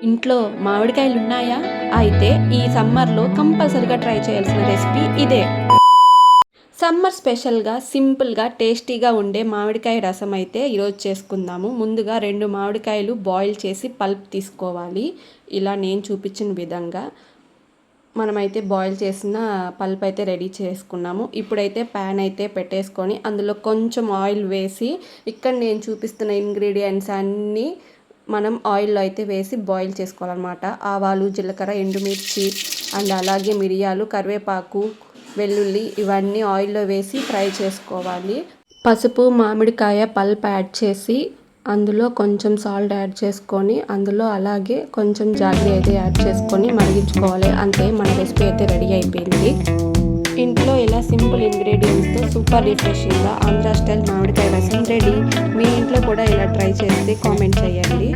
ఇంట్లో మామిడికాయలు ఉన్నాయా? అయితే ఈ సమ్మర్లో కంపల్సరీగా ట్రై చేయాల్సిన రెసిపీ ఇదే. సమ్మర్ స్పెషల్గా సింపుల్గా టేస్టీగా ఉండే మామిడికాయ రసం అయితే ఈరోజు చేసుకుందాము. ముందుగా 2 మామిడికాయలు బాయిల్ చేసి పల్ప్ తీసుకోవాలి. ఇలా నేను చూపించిన విధంగా మనమైతే బాయిల్ చేసిన పల్ప్ అయితే రెడీ చేసుకున్నాము. ఇప్పుడైతే ప్యాన్ అయితే పెట్టేసుకొని అందులో కొంచెం ఆయిల్ వేసి ఇక్కడ నేను చూపిస్తున్న ఇంగ్రీడియంట్స్ అన్నీ మనం ఆయిల్లో అయితే వేసి బాయిల్ చేసుకోవాలన్నమాట. ఆవాలు, జీలకర్ర, ఎండుమిర్చి అండ్ అలాగే మిరియాలు, కరివేపాకు, వెల్లుల్లి ఇవన్నీ ఆయిల్లో వేసి ఫ్రై చేసుకోవాలి. పసుపు, మామిడికాయ పల్ప్ యాడ్ చేసి అందులో కొంచెం సాల్ట్ యాడ్ చేసుకొని అందులో అలాగే కొంచెం జాగ్రీ అయితే యాడ్ చేసుకొని మరిగించుకోవాలి. అంతే, మన రెసిపీ అయితే రెడీ అయిపోయింది. ఇంట్లో ఇలా సింపుల్ ఇంగ్రీడియంట్స్తో సూపర్ రిఫ్రెషింగ్గా ఆంధ్రా స్టైల్ మామిడికాయ రసం రెడీ. మీ ఇంట్లో కూడా ఇలా ట్రై చేస్తే కామెంట్ చేయండి.